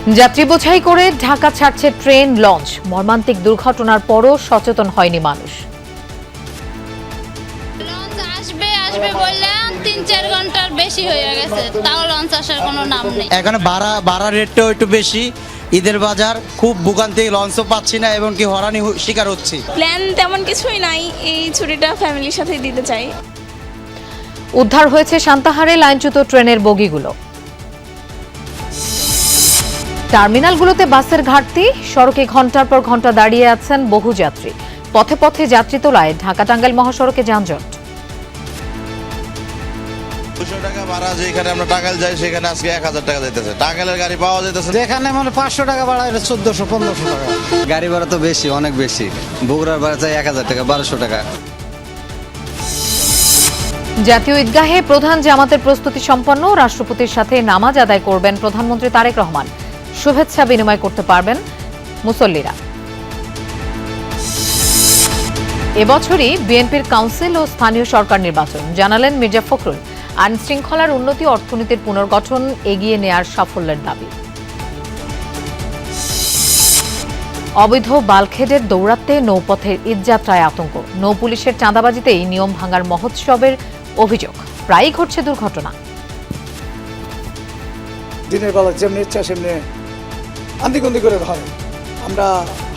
যাত্রী বোঝাই করে ঢাকা ছাড়ছে ট্রেন লঞ্চ। মর্মান্তিক দুর্ঘটনার পরও সচেতন হয়নি মানুষ। লঞ্চ আসবে আসবে বললেন ৩-৪ ঘন্টার বেশি হয়ে গেছে, তাও লঞ্চ আসার কোনো নাম নেই। এখানে ভাড়া রেটটাও একটু বেশি। ঈদের বাজার খুব ভোগান্তি, লঞ্চও পাচ্ছি না এবং কি হয়রানি শিকার হচ্ছি। প্ল্যান তেমন কিছুই নাই, এই ছুটিটা ফ্যামিলির সাথেই দিতে চাই। উদ্ধার হয়েছে সান্তাহারে লাইনচ্যুত ট্রেনের বগিগুলো। টার্মিনালগুলোতে বাসের ঘাটতি, সড়কে ঘন্টার পর ঘন্টা দাঁড়িয়ে আছেন বহু যাত্রী। পথে পথে যাত্রী তোলায় ঢাকা টাঙ্গাইল মহাসড়কে যানজট। 200 টাকা ভাড়া, যেখানে আমরা টাঙ্গাইল যাই সেখানে আজকে 1000 টাকা যাইতেছে। টাঙ্গাইলের গাড়ি পাওয়া যাইতেছে, যেখানে মানে 500 টাকা ভাড়া, এটা 1400-1500 টাকা। গাড়ি ভাড়া তো বেশি, অনেক বেশি। বগুড়ার ভাড়া চাই 1000 টাকা, 1200 টাকা। জাতীয় ঈদগাহে প্রধান জামাতের প্রস্তুতি সম্পন্ন। রাষ্ট্রপতির সাথে নামাজ আদায় করবেন প্রধানমন্ত্রী তারেক রহমান। শুভেচ্ছা বিনিময় করতে পারবেন মুসল্লিরা। এবছরই বিএনপির কাউন্সিল ও স্থানীয় সরকার নির্বাচন, জানালেন মির্জা ফখরুল। আইন শৃঙ্খলার উন্নতি, অর্থনীতির পুনর্গঠন এগিয়ে নেয়ার সাফল্যের দাবি। অবৈধ বালখেডের দৌরাত্মে নৌপথের ঈদযাত্রায় আতঙ্ক। নৌ পুলিশের চাঁদাবাজিতেই নিয়ম ভাঙার মহোৎসবের অভিযোগ। প্রায়ই ঘটছে দুর্ঘটনা। দিনের বেলা যেমনি ইচ্ছা সেমনি আন্দিকুন্দি করে ধরে। আমরা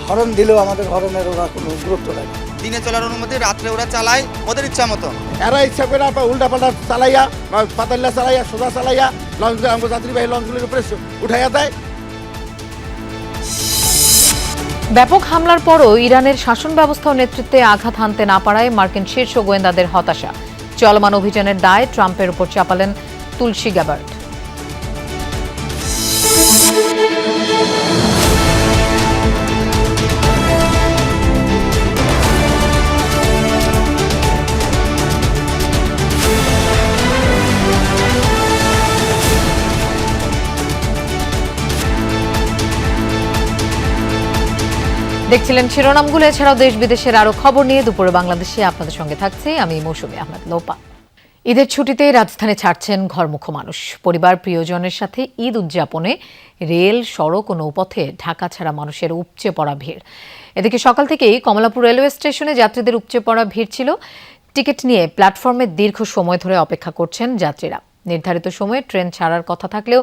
হরন দিলেও আমাদের হরনের ওরা কোনো গুরুত্ব দেয় না। দিনে চলার অনুমতি, রাত্রে ওরা চালায় ওদের ইচ্ছা মতো। এরা ইচ্ছা করে উল্টা পাল্টা চালাইয়া, পাতাল্লা চালাইয়া, সোজা চালাইয়া লঞ্চ, যাত্রীবাহী লঞ্চগুলির উপরে উঠাইয়া দেয়। ব্যাপক হামলার পরও ইরানের শাসন ব্যবস্থা ও নেতৃত্বে আঘাত হানতে না পারায় মার্কিন শীর্ষ গোয়েন্দাদের হতাশা। চলমান অভিযানের দায় ট্রাম্পের উপর চাপালেন তুলসী গ্যাবার্ড। দেখছিলেন শিরোনামগুলো। এছাড়াও দেশ বিদেশের আরো খবর নিয়ে দুপুরে বাংলাদেশে আপনাদের সঙ্গে থাকছে আমি মৌসুমী আহমেদ লোপা। ঈদের ছুটিতে রাজধানী ছাড়ছেন ঘরমুখ মানুষ। পরিবার প্রিয়জনের সাথে ঈদ উদযাপনে রেল, সড়ক ও নৌপথে ঢাকা ছাড়া মানুষের উপচে পড়া ভিড়। এদিকে সকাল থেকেই কমলাপুর রেলওয়ে স্টেশনে যাত্রীদের উপচে পড়া ভিড় ছিল। টিকিট নিয়ে প্ল্যাটফর্মে দীর্ঘ সময় ধরে অপেক্ষা করছেন যাত্রীরা। নির্ধারিত সময়ে ট্রেন ছাড়ার কথা থাকলেও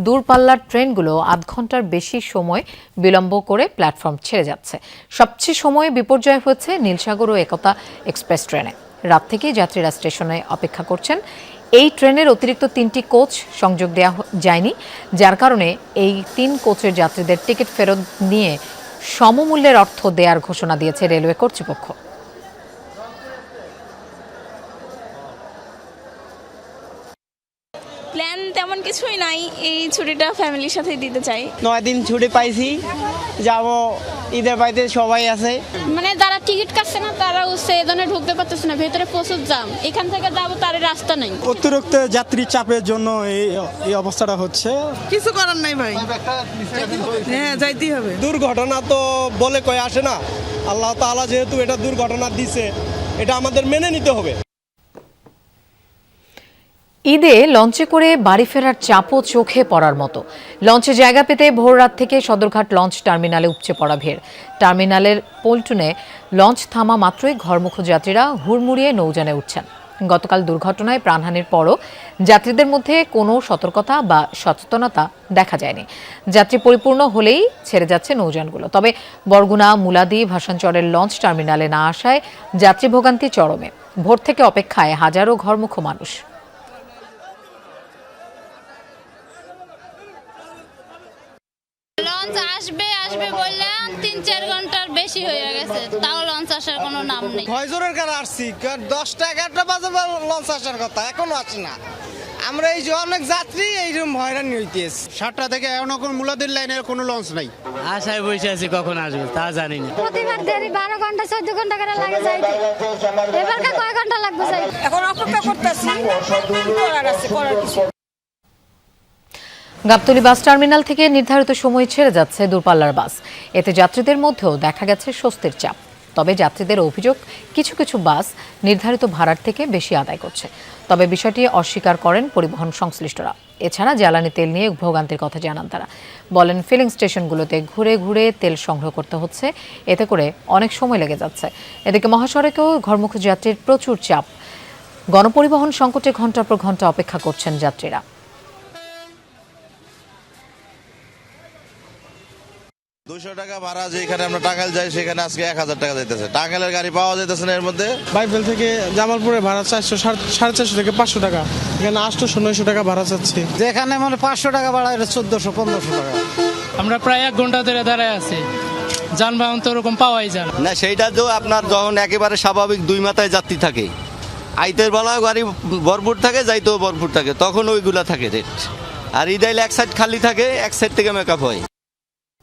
দূরপাল্লার ট্রেনগুলো আধ ঘন্টার বেশি সময় বিলম্ব করে প্ল্যাটফর্ম ছেড়ে যাচ্ছে। সবচেয়ে সময় বিপর্যয় হচ্ছে নীলসাগর ও একতা এক্সপ্রেস ট্রেনে। রাত থেকেই যাত্রীরা স্টেশনে অপেক্ষা করছেন। এই ট্রেনের অতিরিক্ত 3টি কোচ সংযোগ দেওয়া যায়নি, যার কারণে এই 3 কোচের যাত্রীদের টিকিট ফেরত নিয়ে সমমূল্যের অর্থ দেওয়ার ঘোষণা দিয়েছে রেলওয়ে কর্তৃপক্ষ। প্ল্যান তেমন কিছুই নাই, এই ছুটিটা ফ্যামিলির সাথেই দিতে চাই। 9 দিন ছুটি পাইছি, যাবো ঈদের বাড়িতে, সবাই আছে। মানে যারা টিকিট কাটছে না তারা এখানে ঢুকতে পারতেছে না, ভেতরে প্রচুর জাম। এখান থেকে যাবো তার রাস্তা নেই। অতিরিক্ত যাত্রী চাপের জন্য এই অবস্থাটা হচ্ছে। কিছু করার নাই ভাই, হ্যাঁ যাইতেই হবে। দুর্ঘটনা তো বলে কয়ে আসে না, আল্লাহ তাআলা যেহেতু এটা দুর্ঘটনা দিছে, এটা আমাদের মেনে নিতে হবে। ঈদে লঞ্চে করে বাড়ি ফেরার চাপও চোখে পড়ার মতো। লঞ্চে জায়গা পেতে ভোর রাত থেকে সদরঘাট লঞ্চ টার্মিনালে উপচে পড়া ভিড়। টার্মিনালের পল্টনে লঞ্চ থামা মাত্রই ঘরমুখ যাত্রীরা হুড়মুড়িয়ে নৌযানে উঠছেন। গতকাল দুর্ঘটনায় প্রাণহানির পরও যাত্রীদের মধ্যে কোনো সতর্কতা বা সচেতনতা দেখা যায়নি। যাত্রী পরিপূর্ণ হলেই ছেড়ে যাচ্ছে নৌযানগুলো। তবে বরগুনা, মুলাদি, ভাসানচরের লঞ্চ টার্মিনালে না আসায় যাত্রী ভোগান্তি চরমে। ভোর থেকে অপেক্ষায় হাজারো ঘরমুখ মানুষ। লঞ্চ আসবে আসবে বললেন 3-4 ঘন্টার বেশি হয়ে গেছে, তাও লঞ্চ আসার কোনো নাম নেই। ভয়জোরের কারণে আসছি, 10টা-11টা বাজে লঞ্চ আসার কথা, এখনো আসে না। আমরা এই যে অনেক যাত্রী এইরকম হয়রানি হইতেছে। 7টা থেকে এখন মুলাদির লাইনের কোনো লঞ্চ নাই। আশায় বসে আছি কখন আসবে তা জানি না। প্রতিবার দেরি 12 ঘন্টা 14 ঘন্টা করে লাগে যাইতে, এবার কয় ঘন্টা লাগবে যাই। এখন অপেক্ষা করতেছি, করার আছে, করার কিছু। গাবতলী বাস টার্মিনাল থেকে নির্ধারিত সময়ে ছেড়ে যাচ্ছে দূরপাল্লার বাস। এতে যাত্রীদের মধ্যেও দেখা গেছে স্বস্তির চাপ। তবে যাত্রীদের অভিযোগ কিছু কিছু বাস নির্ধারিত ভাড়ার থেকে বেশি আদায় করছে। তবে বিষয়টি অস্বীকার করেন পরিবহন সংশ্লিষ্টরা। এছাড়া জ্বালানি তেল নিয়ে ভোগান্তির কথা জানান তারা। বলেন, ফিলিং স্টেশনগুলোতে ঘুরে ঘুরে তেল সংগ্রহ করতে হচ্ছে, এতে করে অনেক সময় লেগে যাচ্ছে। এদিকে মহাসড়কেও ঘরমুখী যাত্রীর প্রচুর চাপ। গণপরিবহন সংকটে ঘন্টার পর ঘন্টা অপেক্ষা করছেন যাত্রীরা। টাকা ভাড়া যেখানে আমরা টাঙ্গাইল যাই সেখানে আজকে 1000 টাকা যাইতেছে। টাঙ্গাইলের গাড়ি পাওয়া যাইতেছে না। এর মধ্যে বাইবেল থেকে জামালপুরে ভাড়া 400 থেকে 500 টাকা, এখানে 800-900 টাকা ভাড়া চাচ্ছি। যেখানে মানে 500 টাকা ভাড়া, এটা 1400-1500 টাকা। আমরা প্রায় 1 ঘন্টা ধরে দাঁড়ায় আছি, যানবাহন তো ওরকম পাওয়াই যায় না, সেইটা তো আপনার যখন একেবারে স্বাভাবিক 2 মাথায় যাত্রী থাকে, আইতের বেলা গাড়ি ভরপুর থাকে, যাইতেও ভরপুর থাকে, তখন ওইগুলা থাকে রেট। আর ঈদাইলে এক সাইড খালি থাকে, এক সাইড থেকে মেকআপ হয়।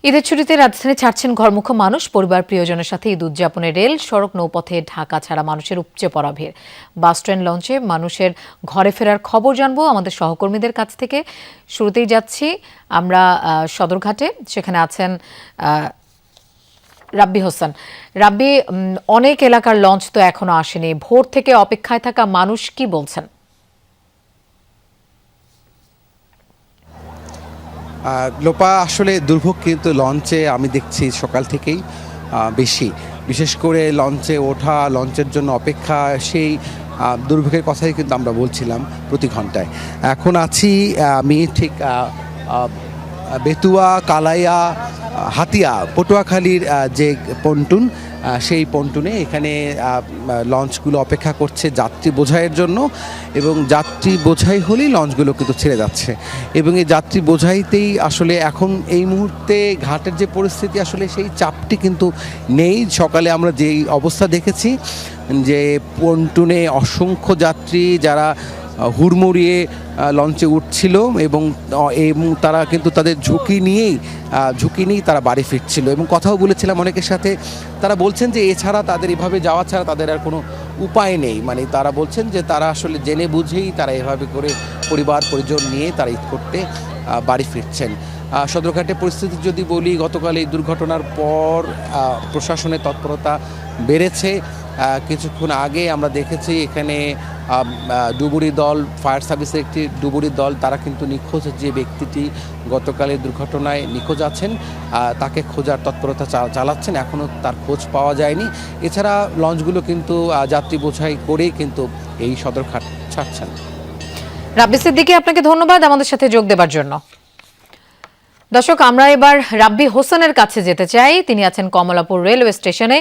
ঈদের ছুটিতে রাজধানী ছাড়ছেন ঘরমুখো মানুষ। পরিবার প্রিয়জনের সাথে ঈদ উদযাপনে রেল, সড়ক, নৌপথে ঢাকা ছাড়া মানুষের উপচে পড়া ভিড়। বাস ট্রেন লঞ্চে মানুষের ঘরে ফেরার খবর জানবো আমাদের সহকর্মীদের কাছ থেকে। শুরুতেই যাচ্ছি আমরা সদরঘাটে, সেখানে আছেন রাব্বি হোসেন। রাব্বি, অনেক এলাকার লঞ্চ তো এখনো আসেনি, ভোর থেকে অপেক্ষায় থাকা মানুষ কি বলছেন? লোপা, আসলে দুর্ভোগ কিন্তু লঞ্চে আমি দেখছি সকাল থেকেই বেশি, বিশেষ করে লঞ্চে ওঠা, লঞ্চের জন্য অপেক্ষা, সেই দুর্ভোগের কথাই কিন্তু আমরা বলছিলাম প্রতি ঘন্টায়। এখন আছি আমি ঠিক বেতুয়া, কালাইয়া, হাতিয়া, পটুয়াখালীর যে পন্টুন, সেই পন্টুনে এখানে লঞ্চগুলো অপেক্ষা করছে যাত্রী বোঝাইয়ের জন্য, এবং যাত্রী বোঝাই হলেই লঞ্চগুলো কিন্তু ছেড়ে যাচ্ছে। এবং এই যাত্রী বোঝাইতেই আসলে এখন এই মুহূর্তে ঘাটের যে পরিস্থিতি, আসলে সেই চাপটি কিন্তু নেই। সকালে আমরা যেই অবস্থা দেখেছি যে পন্টুনে অসংখ্য যাত্রী যারা হুড়মুড়িয়ে লঞ্চে উঠছিল, এবং তারা কিন্তু তাদের ঝুঁকি নিয়েই তারা বাড়ি ফিরছিল। এবং কথাও বলেছিলাম অনেকের সাথে, তারা বলছেন যে এছাড়া তাদের এভাবে যাওয়া ছাড়া তাদের আর কোনো উপায় নেই। মানে তারা বলছেন যে তারা আসলে জেনে বুঝেই তারা এভাবে করে পরিবার পরিজন নিয়ে তারা ঈদ করতে বাড়ি ফিরছেন। সদরঘাটের পরিস্থিতি যদি বলি, গতকাল এই দুর্ঘটনার পর প্রশাসনের তৎপরতা বেড়েছে। কিছুক্ষণ আগে আমরা দেখেছি এখানে ডুবুরি দল, ফায়ার সার্ভিসের একটি ডুবুরি দল, তারা কিন্তু নিখোঁজ যে ব্যক্তিটি গতকালের দুর্ঘটনায় নিখোঁজ আছেন, তাকে খোঁজার তৎপরতা চালাচ্ছেন। এখনও তার খোঁজ পাওয়া যায়নি। এছাড়া লঞ্চগুলো কিন্তু যাত্রী বোঝাই করেই কিন্তু এই সদরঘাট ছাড়ছেন। রাব্বি সিদ্দিকী, আপনাকে ধন্যবাদ আমাদের সাথে যোগ দেবার জন্য। দর্শক, আমরা এবার রাব্বি হোসেনের কাছে যেতে চাই। তিনি আছেন কমলাপুর রেলওয়ে স্টেশনে।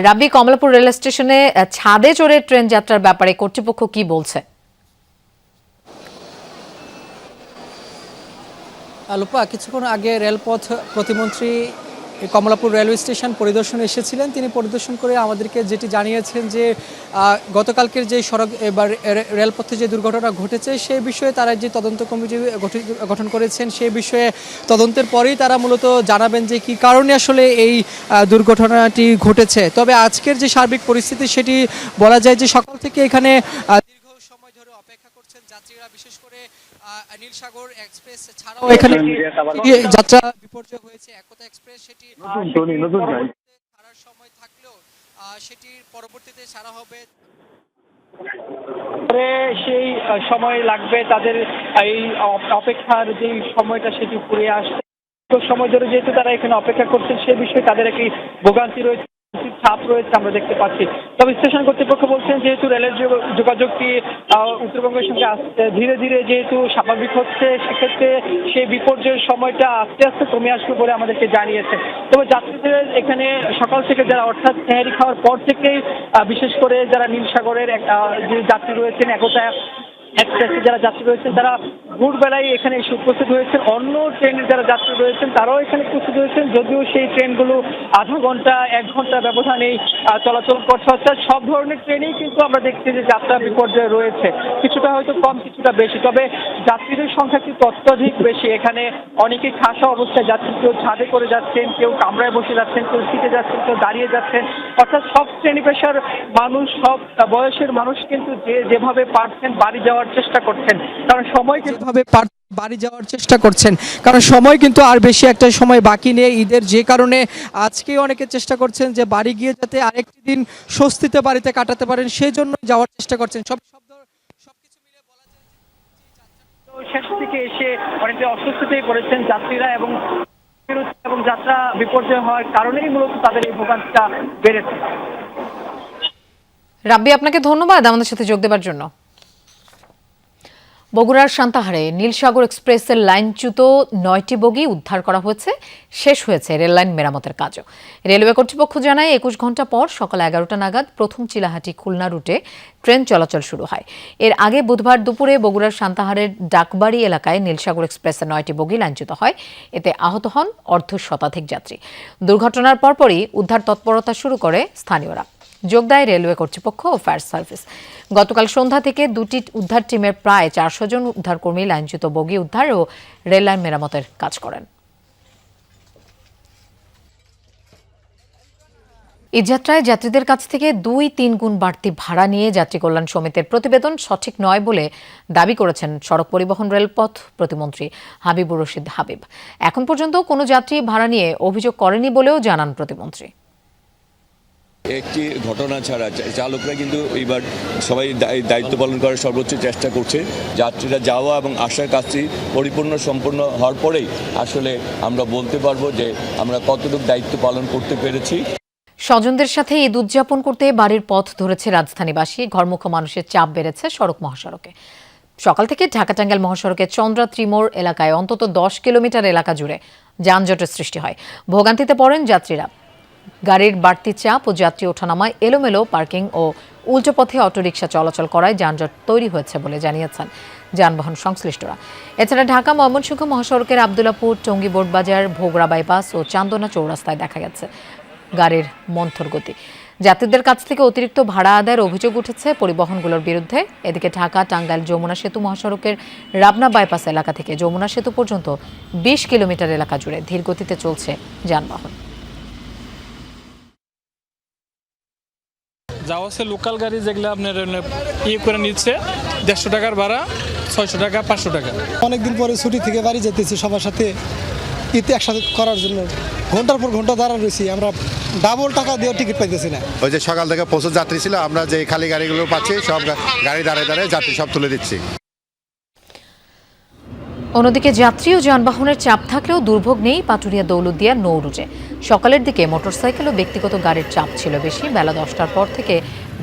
রাব্বি, কমলাপুর রেল স্টেশনে ছাদে চড়ে ট্রেন যাত্রার ব্যাপারে কর্তৃপক্ষ কি বলছে? লোপা, কিছুক্ষণ আগে রেলপথ প্রতিমন্ত্রী কমলাপুর রেলওয়ে স্টেশন পরিদর্শনে এসেছিলেন। তিনি পরিদর্শন করে আমাদেরকে যেটি জানিয়েছেন যে গতকালকের যে সড়ক এবার রেলপথে যে দুর্ঘটনা ঘটেছে সেই বিষয়ে তারা যে তদন্ত কমিটি গঠন করেছেন, সেই বিষয়ে তদন্তের পরেই তারা মূলত জানাবেন যে কী কারণে আসলে এই দুর্ঘটনাটি ঘটেছে। তবে আজকের যে সার্বিক পরিস্থিতি সেটি বলা যায় যে সকাল থেকে এখানে দীর্ঘ সময় ধরে অপেক্ষা করছেন যাত্রীরা, বিশেষ করে নীলসাগর এক্সপ্রেস ছাড়াও এখানে যাত্রা বিপর্যয় হয়েছে একতা এক্সপ্রেস, সেটি ছাড়ার সময় থাকলেও সেটির পরবর্তীতে ছাড়া হবে, সেই সময় লাগবে তাদের এই অপেক্ষার যে সময়টা সেটি ফুরিয়ে আসছে। সময় ধরে যেহেতু তারা এখানে অপেক্ষা করছেন, সেই বিষয়ে তাদের একটি ভোগান্তি রয়েছে, চাপ রয়েছে আমরা দেখতে পাচ্ছি। তবে স্টেশন কর্তৃপক্ষ বলছেন যেহেতু রেলের যোগাযোগটি উত্তরবঙ্গের সঙ্গে ধীরে ধীরে যেহেতু স্বাভাবিক হচ্ছে, সেক্ষেত্রে সেই বিপর্যয়ের সময়টা আস্তে আস্তে কমে আসবে বলে আমাদেরকে জানিয়েছে। তবে যাত্রীদের এখানে সকাল থেকে যারা, অর্থাৎ সেহারি খাওয়ার পর থেকেই বিশেষ করে যারা নীলসাগরের যে যাত্রী রয়েছেন, একতা এক্সপ্রেসে যারা যাত্রী রয়েছেন, তারা ভোরবেলায় এখানে এসে উপস্থিত হয়েছেন। অন্য ট্রেনের যারা যাত্রী রয়েছেন তারাও এখানে উপস্থিত হয়েছেন, যদিও সেই ট্রেনগুলো আধা ঘন্টা 1 ঘন্টা ব্যবধানেই চলাচল করছে। অর্থাৎ সব ধরনের ট্রেনেই কিন্তু আমরা দেখছি যে যাত্রা বিপর্যয় রয়েছে, কিছুটা হয়তো কম, কিছুটা বেশি। তবে যাত্রীদের সংখ্যা কিন্তু অত্যধিক বেশি। এখানে অনেকেই খাসা অবস্থায় যাচ্ছেন, কেউ ছাদে করে যাচ্ছেন, কেউ কামরায় বসে যাচ্ছেন, কেউ সিটে যাচ্ছেন, কেউ দাঁড়িয়ে যাচ্ছেন। অর্থাৎ সব শ্রেণী পেশার মানুষ, সব বয়সের মানুষ কিন্তু যেভাবে পারছেন বাড়ি যাওয়ার চেষ্টা করছেন, কারণ সময় যেভাবে বাড়ি যাওয়ার চেষ্টা করছেন, কারণ সময় কিন্তু আর বেশি একটা সময় বাকি নেই ঈদের, যে কারণে আজকে অনেকে চেষ্টা করছেন যে বাড়ি গিয়ে যাতে আরেকটি দিন স্বস্তিতে বাড়িতে কাটাতে পারেন, সেই জন্য যাওয়ার চেষ্টা করছেন। সবকিছু মিলে বলা যায় শেষ দিকে এসে অনেকটা অসুস্থতায় পড়েছেন যাত্রীরা এবং যাত্রা বিপর্যয় হওয়ার কারণেই মূলত তাদের এই ভোগান্তিটা বেড়েছে। রাব্বি, আপনাকে ধন্যবাদ আমাদের সাথে যোগ দেওয়ার জন্য। বগুড়ার সান্তাহারে নীলসাগর এক্সপ্রেসের লাইনচ্যুত 9টি বগি উদ্ধার করা হয়েছে, শেষ হয়েছে রেললাইন মেরামতের কাজও। রেলওয়ে কর্তৃপক্ষ জানায় 21 ঘন্টা পর সকাল 11টা নাগাদ প্রথম চিলাহাটি খুলনা রুটে ট্রেন চলাচল শুরু হয়। এর আগে বুধবার দুপুরে বগুড়ার সান্তাহারের ডাকবাড়ি এলাকায় নীলসাগর এক্সপ্রেসের 9টি বগি লাইনচ্যুত হয়, এতে আহত হন অর্ধশতাধিক যাত্রী। দুর্ঘটনার পরপরই উদ্ধার তৎপরতা শুরু করে স্থানীয়রা, যোগ দেয় রেলওয়ে কর্তৃপক্ষ ও ফায়ার সার্ভিস। গতকাল সন্ধ্যা থেকে দুটি উদ্ধার টিমের প্রায় 400 জন উদ্ধারকর্মী লাইনচ্যুত বগি উদ্ধার ও রেললাইন মেরামতের কাজ করেন। ঈদযাত্রায় যাত্রীদের কাছ থেকে 2-3 গুণ বাড়তি ভাড়া নিয়ে যাত্রী কল্যাণ সমিতির প্রতিবেদন সঠিক নয় বলে দাবি করেছেন সড়ক পরিবহন রেলপথ প্রতিমন্ত্রী হাবিবুর রশিদ হাবিব। এখন পর্যন্ত কোনো যাত্রী ভাড়া নিয়ে অভিযোগ করেনি বলেও জানান প্রতিমন্ত্রী। একটি ঘটনা ছাড়া চালকরা কিন্তু এবার সবাই দায়িত্ব পালন করার সর্বোচ্চ চেষ্টা করছে। যাত্রীরা যাওয়া এবং আসার কাজটি সম্পূর্ণ হওয়ার পরেই আসলে আমরা বলতে পারবো যে আমরা কতটুকু দায়িত্ব পালন করতে পেরেছি। স্বজনদের সাথে ঈদ উদযাপন করতে বাড়ির পথ ধরেছে রাজধানীবাসী। ঘরমুখ মানুষের চাপ বেড়েছে সড়ক মহাসড়কে। সকাল থেকে ঢাকা টাঙ্গাইল মহাসড়কের চন্দ্রা ত্রিমোড় এলাকায় অন্তত 10 কিলোমিটার এলাকা জুড়ে যানজটের সৃষ্টি হয়। ভোগান্তিতে পড়েন যাত্রীরা। গাড়ির বাড়তি চাপ ও যাত্রী ওঠানামায় এলোমেলো পার্কিং ও উল্টো পথে অটোরিকশা চলাচল করায় যানজট তৈরি হয়েছে বলে জানিয়েছেন যানবাহন সংশ্লিষ্টরা। এছাড়া ঢাকা ময়মনসিংহ মহাসড়কের আবদুল্লাপুর, টঙ্গী বোর্ডবাজার, ভোগড়া বাইপাস ও চান্দনা চৌরাস্তায় দেখা গেছে গাড়ির মন্থর গতি। যাত্রীদের কাছ থেকে অতিরিক্ত ভাড়া আদায়ের অভিযোগ উঠেছে পরিবহনগুলোর বিরুদ্ধে। এদিকে ঢাকা টাঙ্গাইল যমুনা সেতু মহাসড়কের রাবনা বাইপাস এলাকা থেকে যমুনা সেতু পর্যন্ত 20 কিলোমিটার এলাকা জুড়ে ধীর গতিতে চলছে যানবাহন। যাওয়া হচ্ছে লোকাল গাড়ি, যেগুলো আপনার করে নিচ্ছে 150 টাকার ভাড়া, 600 টাকা, 500 টাকা। অনেকদিন পরে ছুটি থেকে বাড়ি যেতেছি সবার সাথে ঈদ একসাথে করার জন্য ঘন্টার পর ঘন্টা দাঁড়া রয়েছি, আমরা ডাবল টাকা দিয়ে টিকিট পাইতেছি না। ওই যে সকাল থেকে প্রচুর যাত্রী ছিল, আমরা যে খালি গাড়িগুলো পাচ্ছি সব গাড়ি দাঁড়িয়ে দাঁড়িয়ে যাত্রী সব তুলে দিচ্ছি। অন্যদিকে যাত্রী ও যানবাহনের চাপ থাকলেও দুর্ভোগ নেই পাটুরিয়া দৌলতদিয়া নৌ রুটে। সকালের দিকে মোটরসাইকেল ও ব্যক্তিগত গাড়ির চাপ ছিল বেশি, বেলা 10টার পর থেকে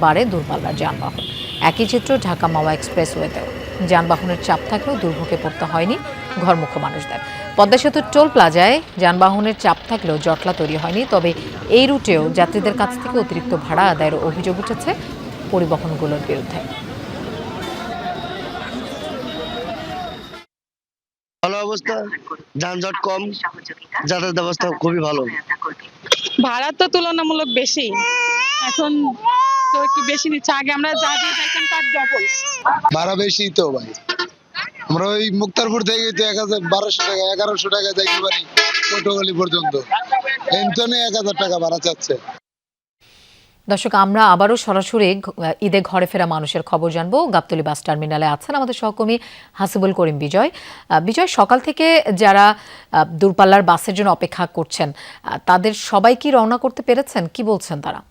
বাড়ে দূরপাল্লার যানবাহন। একই চিত্র ঢাকা মাওয়া এক্সপ্রেসওয়েতেও। যানবাহনের চাপ থাকলেও দুর্ভোগে পড়তে হয়নি ঘরমুখ মানুষদের। পদ্মা সেতুর টোল প্লাজায় যানবাহনের চাপ থাকলেও জটলা তৈরি হয়নি, তবে এই রুটেও যাত্রীদের কাছ থেকে অতিরিক্ত ভাড়া আদায়ের অভিযোগ উঠেছে পরিবহনগুলোর বিরুদ্ধে। ভালো অবস্থা, যানজট কম, যাতায়াত ব্যবস্থা খুবই ভালো। ভাড়া তো তুলনামূলক বেশি, এখন তো একটু বেশি নিচ্ছে। আগে আমরা যা দিয়ে যাইতাম তার ডবল ভাড়া বেশি তো ভাই। আমরা ওই মুক্তারপুর থেকে তো 1200 টাকা 1100 টাকা যাইতে পারি পটুয়াখালী পর্যন্ত, এনতনে 1000 টাকা ভাড়া চাচ্ছে। দর্শক, আমরা আবারও সরাসরি ঈদে ঘরে ফেরা মানুষের খবর জানবো। গাবতলী বাস টার্মিনালে আছেন আমাদের সহকর্মী হাসিবুল করিম বিজয়। বিজয়, সকাল থেকে যারা দূরপাল্লার বাসের জন্য অপেক্ষা করছেন তাদের সবাই কি রওনা করতে পেরেছেন, কি বলছেন তারা?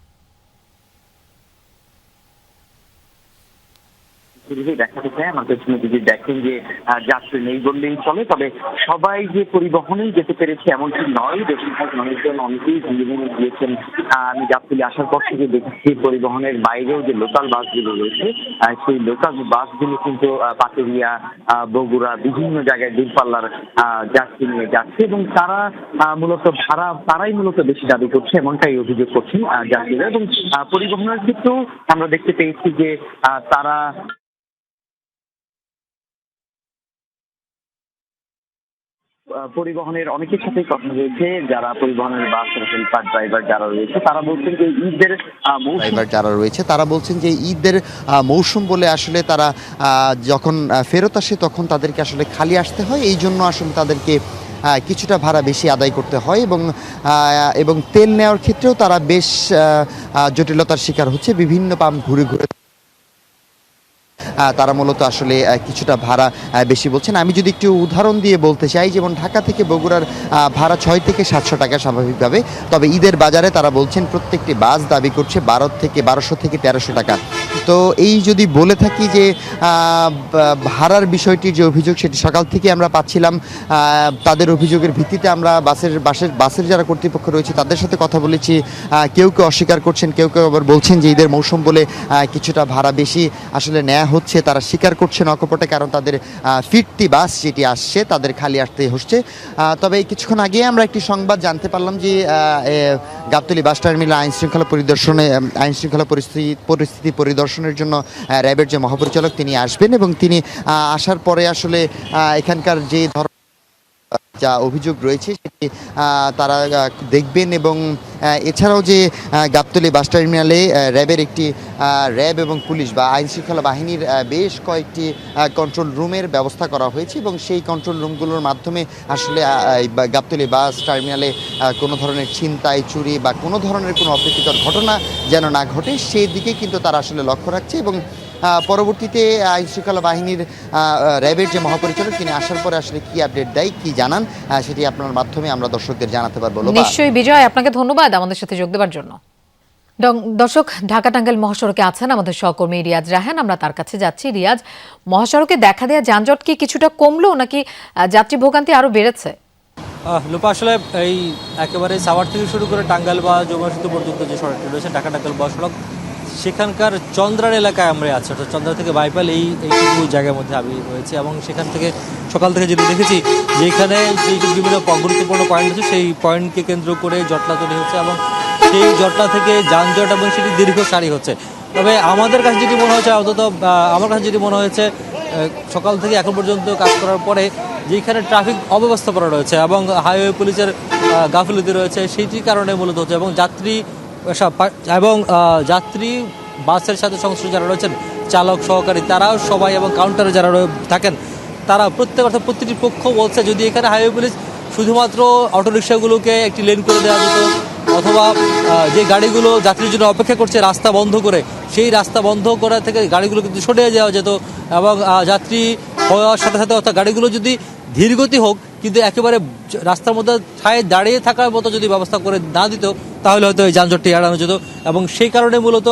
দেখা যায় আমাদের যদি দেখেন যে যাত্রী নেই বললেই চলে, তবে সবাই যে পরিবহনেই যেতে পেরেছে এমনটি নয়। বেশিরভাগ মানুষজন অনেকেই জীবনে গিয়েছেন। আমি গাবতলী আসার পর থেকে দেখেছি পরিবহনের বাইরেও যে লোকাল বাসগুলো রয়েছে সেই লোকাল বাসগুলো কিন্তু পাটুরিয়া, বগুড়া বিভিন্ন জায়গায় দূরপাল্লার যাত্রী নিয়ে যাচ্ছে এবং তারা মূলত তারাই মূলত বেশি দাবি করছে, এমনটাই অভিযোগ করছেন যাত্রীরা। এবং পরিবহনের ক্ষেত্রেও আমরা দেখতে পেয়েছি যে তারা পরিবহনের অনেকের সাথেই কথা হয়েছে, যারা পরিবহনের বাস হেল্পার ড্রাইভার যারা রয়েছে তারা বলছেন যে ঈদের ঈদের মৌসুম বলে আসলে তারা যখন ফেরত আসে তখন তাদেরকে আসলে খালি আসতে হয়, এই জন্য আসলে তাদেরকে কিছুটা ভাড়া বেশি আদায় করতে হয় এবং তেল নেওয়ার ক্ষেত্রেও তারা বেশ জটিলতার শিকার হচ্ছে। বিভিন্ন পাম্প ঘুরে ঘুরে তারা মূলত আসলে কিছুটা ভাড়া বেশি বলছেন। আমি যদি একটু উদাহরণ দিয়ে বলতে চাই, যেমন ঢাকা থেকে বগুড়ার ভাড়া 6 থেকে 700 টাকা স্বাভাবিকভাবে, তবে ঈদের বাজারে তারা বলছেন প্রত্যেকটি বাস দাবি করছে 1200 থেকে 1300 টাকা। তো এই যদি বলে থাকি যে ভাড়ার বিষয়টির যে অভিযোগ, সেটি সকাল থেকে আমরা পাচ্ছিলাম। তাদের অভিযোগের ভিত্তিতে আমরা বাসের যারা কর্তৃপক্ষ রয়েছে তাদের সাথে কথা বলেছি। কেউ কেউ অস্বীকার করছেন, কেউ কেউ আবার বলছেন যে ঈদের মৌসুম বলে কিছুটা ভাড়া বেশি আসলে নেওয়া হচ্ছে। তারা স্বীকার করছেন অকপটে, কারণ তাদের ফিরতি বাস যেটি আসছে তাদের খালি আসতে হচ্ছে। তবে কিছুক্ষণ আগে আমরা একটি সংবাদ জানতে পারলাম যে গাবতলী বাস টার্মিনাল আইন শৃঙ্খলা পরিস্থিতি পরিদর্শনের জন্য র্যাবের যে মহাপরিচালক তিনি আসবেন, এবং তিনি আসার পরে আসলে এখানকার যে যা অভিযোগ রয়েছে সেটি তারা দেখবেন। এবং এছাড়াও যে গাবতলী বাস টার্মিনালে র্যাব এবং পুলিশ বা আইন শৃঙ্খলা বাহিনীর বেশ কয়েকটি কন্ট্রোল রুমের ব্যবস্থা করা হয়েছে, এবং সেই কন্ট্রোল রুমগুলোর মাধ্যমে আসলে গাবতলী বাস টার্মিনালে কোনো ধরনের ছিনতাই, চুরি বা কোনো ধরনের কোনো অপ্রীতিকর ঘটনা যেন না ঘটে সেই দিকে কিন্তু তারা আসলে লক্ষ্য রাখছে। এবং পরবর্তীতে আইন শৃঙ্খলা বাহিনীর র্যাবের যে মহাপরিচালক তিনি আসার পরে আসলে কি আপডেট দেয়, কি জানান, সেটি আপনার মাধ্যমে আমরা দর্শকদের জানাতে পারবো। নিশ্চয়ই বিজয়, আপনাকে ধন্যবাদ আমাদের সাথে যোগ দেওয়ার জন্য। দর্শক, ঢাকা টাঙ্গাইল মহাসড়কে আছেন আমাদের সহকর্মী রিয়াজ রাহান, আমরা তার কাছে যাচ্ছি। রিয়াজ, মহাসড়কে দেখা দেয়া যানজট কি কিছুটা কমলো নাকি যাত্রী ভোগান্তি আরো বেড়েছে? লোপা, আসলে এই একেবারে সাভার থেকে শুরু করে টাঙ্গাইল বা যমুনা সেতু পর্যন্ত যে সড়কটি রয়েছে ঢাকা টাঙ্গাইল মহাসড়ক, সেখানকার চন্দ্রার এলাকায় আমরা আছি, অর্থাৎ চন্দ্রা থেকে বাইপাল এইটুকু জায়গার মধ্যে আমি রয়েছি। এবং সেখান থেকে সকাল থেকে যেটা দেখেছি যে এখানে যে বিভিন্ন গুরুত্বপূর্ণ পয়েন্ট আছে সেই পয়েন্টকে কেন্দ্র করে জটলা তৈরি হচ্ছে, এবং সেই জটলা থেকে যানজট এবং সেটি দীর্ঘ সারি হচ্ছে। তবে আমাদের কাছে যেটি মনে হয়েছে, অন্তত আমার কাছে যেটি মনে হয়েছে, সকাল থেকে এখন পর্যন্ত কাজ করার পরে যেখানে ট্রাফিক অব্যবস্থাপনা রয়েছে এবং হাইওয়ে পুলিশের গাফিলতি রয়েছে, সেইটির কারণে মূলত হচ্ছে। এবং যাত্রী বাসের সাথে সংশ্লিষ্ট যারা রয়েছেন, চালক সহকারী, তারাও সবাই, এবং কাউন্টারে যারা থাকেন তারা প্রতিটি পক্ষ বলছে যদি এখানে হাইওয়ে পুলিশ শুধুমাত্র অটোরিকশাগুলোকে একটি লেন করে দেওয়া যেত, অথবা যে গাড়িগুলো যাত্রীর জন্য অপেক্ষা করছে রাস্তা বন্ধ করে, সেই রাস্তা বন্ধ করা থেকে গাড়িগুলো কিন্তু সরিয়ে দেওয়া যেত, এবং যাত্রী হওয়ার সাথে সাথে অর্থাৎ গাড়িগুলো যদি ধীরগতি হোক কিন্তু একেবারে রাস্তার মধ্যে ঠায় দাঁড়িয়ে থাকার মতো যদি ব্যবস্থা করে না দিত, তাহলে হয়তো এই যানজটটি এড়ানো যেত। এবং সেই কারণে মূলত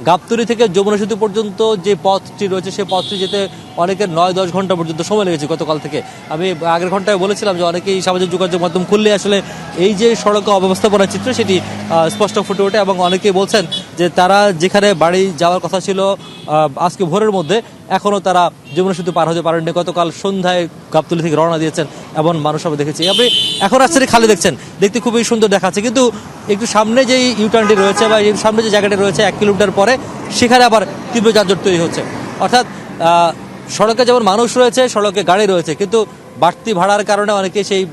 গাবতলী থেকে যমুনা সেতু পর্যন্ত যে পথটি রয়েছে সেই পথটি যেতে অনেকের 9-10 ঘন্টা পর্যন্ত সময় লেগেছে গতকাল থেকে। আমি আগের ঘন্টায় বলেছিলাম যে অনেকেই সামাজিক যোগাযোগ মাধ্যম খুললে আসলে এই যে সড়ক অব্যবস্থাপনার চিত্র সেটি স্পষ্ট ফুটে ওঠে, এবং অনেকেই বলছেন যে তারা যেখানে বাড়ি যাওয়ার কথা ছিল আজকে ভোরের মধ্যে, এখনও তারা যমুনা সেতু পার হতে পারেননি। গতকাল সন্ধ্যায় গাবতলী থেকে রওনা দিয়েছেন এমন মানুষ আমরা দেখেছি। আপনি এখন রাস্তাটি খালি দেখছেন, দেখতে খুবই সুন্দর দেখাচ্ছে, কিন্তু একটু সামনে যে ইউটার্নটি রয়েছে বা সামনে যে জায়গাটি রয়েছে 1 কিলোমিটার পরে, সেখানে আবার তীব্র যানজট তৈরি হচ্ছে। অর্থাৎ সড়কে যেমন মানুষ রয়েছে, সড়কে গাড়ি রয়েছে, কিন্তু বাড়তি ভাড়ার কারণে অনেকে সেই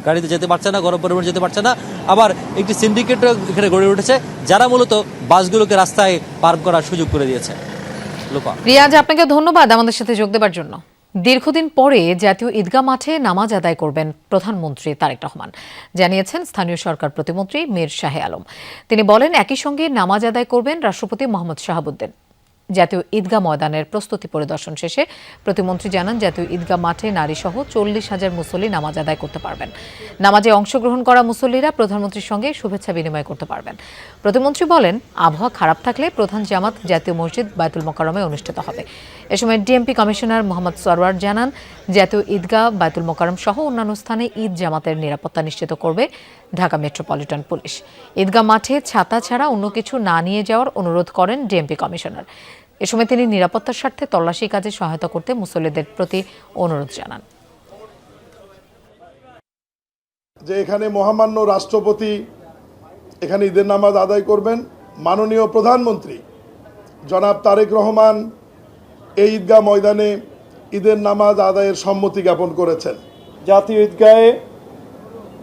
গাড়িতে যেতে পারছে না, গরম পরিবহনে যেতে পারছে না। আবার একটি সিন্ডিকেটও এখানে গড়ে উঠেছে যারা মূলত বাসগুলোকে রাস্তায় পার্ক করার সুযোগ করে দিয়েছে। রিয়াজ, আপনাকে ধন্যবাদ আমাদের সাথে যোগ দেওয়ার জন্য। দীর্ঘদিন পরে জাতীয় ঈদগাহ মাঠে নামাজ আদায় করবেন প্রধানমন্ত্রী তারেক রহমান, জানিয়েছেন স্থানীয় সরকার প্রতিমন্ত্রী মীর শাহে আলম। তিনি বলেন একই সঙ্গে নামাজ আদায় করবেন রাষ্ট্রপতি মোহাম্মদ শাহাবুদ্দিন। জাতীয় ঈদগাহ ময়দানের প্রস্তুতি পরিদর্শন শেষে প্রতিমন্ত্রী জানান জাতীয় ঈদগাহ মাঠে নারীসহ 40,000 মুসল্লি নামাজ আদায় করতে পারবেন। নামাজে অংশগ্রহণ করা মুসল্লিরা প্রধানমন্ত্রীর সঙ্গে শুভেচ্ছা বিনিময় করতে পারবেন। প্রতিমন্ত্রী বলেন আবহাওয়া খারাপ থাকলে প্রধান জামাত জাতীয় মসজিদ বায়তুল মোকাররমে অনুষ্ঠিত হবে। এ সময় ডিএমপি কমিশনার মোহাম্মদ সরওয়ার জানান জাতীয় ঈদগাহ বায়তুল মোকাররম সহ অন্যান্য স্থানে ঈদ জামাতের নিরাপত্তা নিশ্চিত করবে ঢাকা মেট্রোপলিটন পুলিশ। ঈদগাহ মাঠে ছাতা ছাড়া অন্য কিছু না নিয়ে যাওয়ার অনুরোধ করেন ডিএমপি কমিশনার। এ সময় তিনি নিরাপত্তার স্বার্থে তল্লাশি কাজে সহায়তা করতে মুসল্লিদের প্রতি অনুরোধ জানান। যে এখানে মহামান্য রাষ্ট্রপতি এখানে ঈদের নামাজ আদায় করবেন, মাননীয় প্রধানমন্ত্রী জনাব তারেক রহমান এই ঈদগাহ ময়দানে ঈদের নামাজ আদায়ের সম্মতি জ্ঞাপন করেছেন। জাতীয় ঈদগাহে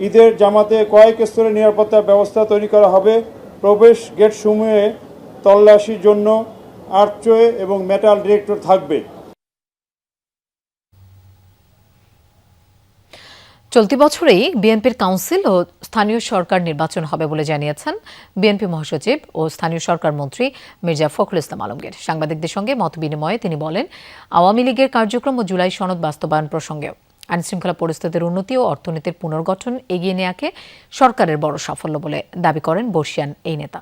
ঈদের জামাতে কয়েক স্তরের নিরাপত্তা ব্যবস্থা তৈরি করা হবে। প্রবেশ গেট সমূহে তল্লাশির জন্য আর্চওয়ে এবং মেটাল ডিটেক্টর থাকবে। চলতি বছরেই বিএনপির কাউন্সিল ও স্থানীয় সরকার নির্বাচন হবে বলে জানিয়েছেন বিএনপি মহাসচিব ও স্থানীয় সরকার মন্ত্রী মির্জা ফখরুল ইসলাম আলমগীর। সাংবাদিকদের সঙ্গে মতবিনিময়ে তিনি বলেন, আওয়ামী লীগের কার্যক্রম ও জুলাই সনদ বাস্তবায়ন প্রসঙ্গেও আইনশৃঙ্খলা পরিস্থিতির উন্নতি ও অর্থনীতির পুনর্গঠন এগিয়ে নেওয়াকে সরকারের বড় সাফল্য বলে দাবি করেন বর্ষিয়ান এই নেতা।